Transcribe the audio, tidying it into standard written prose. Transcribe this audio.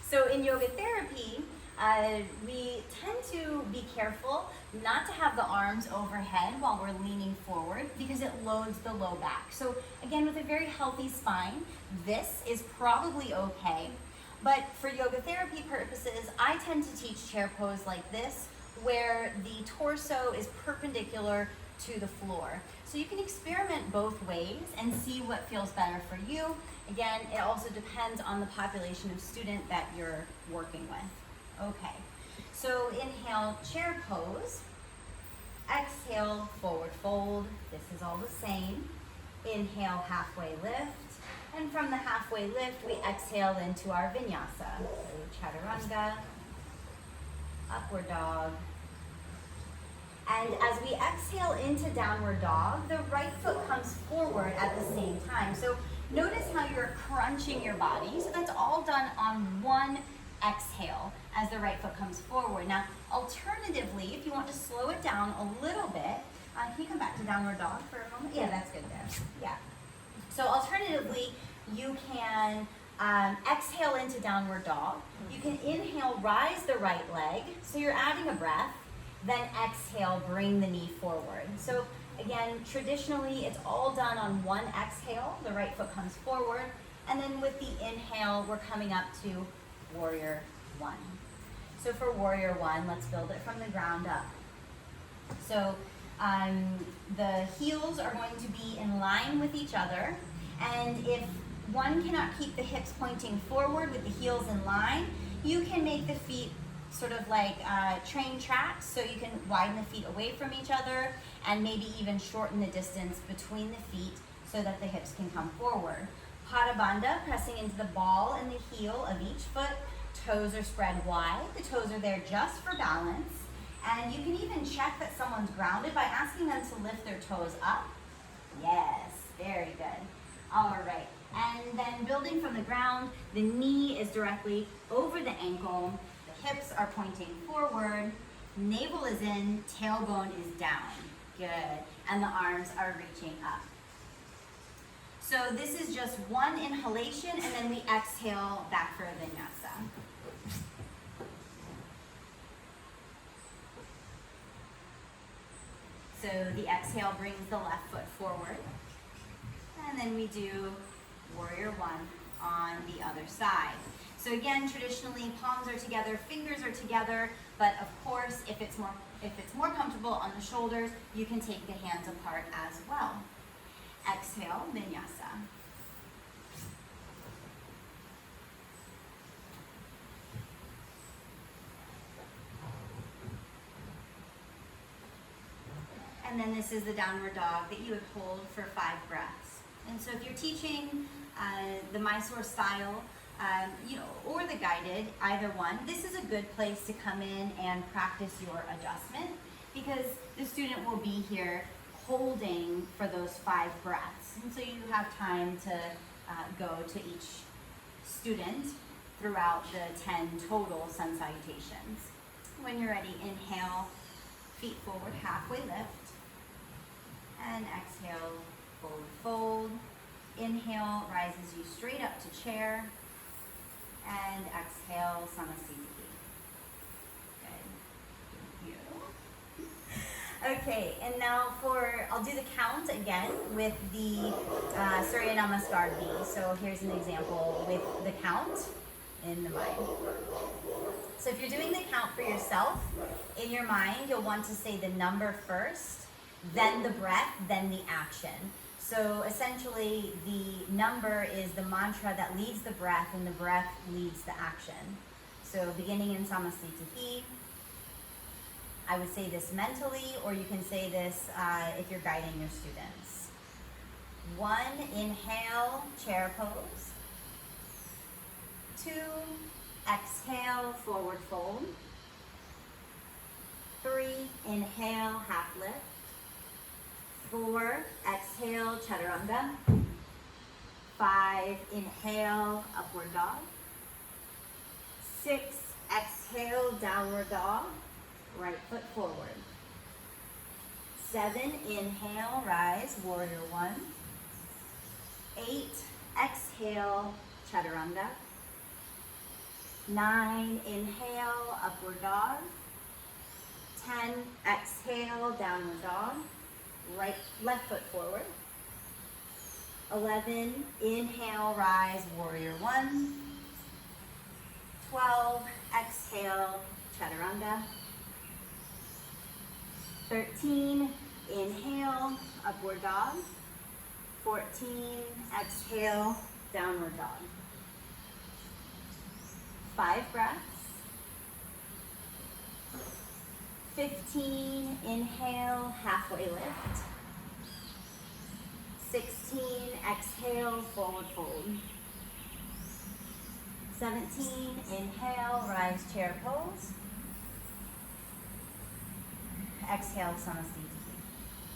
So in yoga therapy, we tend to be careful not to have the arms overhead while we're leaning forward because it loads the low back. So again, with a very healthy spine, this is probably okay. But for yoga therapy purposes, I tend to teach chair pose like this, where the torso is perpendicular to the floor. So you can experiment both ways and see what feels better for you. Again, it also depends on the population of student that you're working with. Okay, so inhale, chair pose. Exhale, forward fold. This is all the same. Inhale, halfway lift. And from the halfway lift, we exhale into our vinyasa. So chaturanga, upward dog. And as we exhale into downward dog, the right foot comes forward at the same time. So notice how you're crunching your body. So that's all done on one exhale as the right foot comes forward. Now, alternatively, if you want to slow it down a little bit, can you come back to downward dog for a moment? Yeah, that's good there. Yeah. So alternatively, you can exhale into downward dog. You can inhale, rise the right leg. So you're adding a breath. Then exhale, bring the knee forward. So again, traditionally, it's all done on one exhale. The right foot comes forward. And then with the inhale, we're coming up to warrior one. So for warrior one, let's build it from the ground up. So the heels are going to be in line with each other. And if one cannot keep the hips pointing forward with the heels in line, you can make the feet sort of like train tracks, so you can widen the feet away from each other and maybe even shorten the distance between the feet so that the hips can come forward. Pada Bandha, pressing into the ball and the heel of each foot. Toes are spread wide. The toes are there just for balance. And you can even check that someone's grounded by asking them to lift their toes up. Yes, very good. All right, and then building from the ground, the knee is directly over the ankle. Hips are pointing forward, navel is in, tailbone is down. Good. And the arms are reaching up. So this is just one inhalation, and then we exhale back for a vinyasa. So the exhale brings the left foot forward. And then we do warrior one on the other side. So again, traditionally, palms are together, fingers are together, but of course, if it's more comfortable on the shoulders, you can take the hands apart as well. Exhale, vinyasa. And then this is the downward dog that you would hold for 5 breaths. And so if you're teaching the Mysore style, or the guided, either one, this is a good place to come in and practice your adjustment because the student will be here holding for those 5 breaths. And so you have time to go to each student throughout the 10 total sun salutations. When you're ready, inhale, feet forward, halfway lift, and exhale, forward fold. Inhale, rises you straight up to chair, and exhale, Samasthiti. Good. Thank you. Okay, and now I'll do the count again with the Surya Namaskar B. So here's an example with the count in the mind. So if you're doing the count for yourself, in your mind, you'll want to say the number first, then the breath, then the action. So essentially, the number is the mantra that leads the breath, and the breath leads the action. So beginning in Samasthiti, I would say this mentally, or you can say this if you're guiding your students. 1, inhale, chair pose. 2, exhale, forward fold. 3, inhale, half lift. 4, exhale, chaturanga. 5, inhale, upward dog. 6, exhale, downward dog. Right foot forward. 7, inhale, rise, warrior one. 8, exhale, chaturanga. 9, inhale, upward dog. 10, exhale, downward dog. Left foot forward. 11, inhale, rise, warrior 1. 12, exhale, chaturanga. 13, inhale, upward dog. 14, exhale, downward dog. 5 breaths. 15, inhale, halfway lift. 16, exhale, forward fold. 17, inhale, rise, chair pose. Exhale, Samasthiti.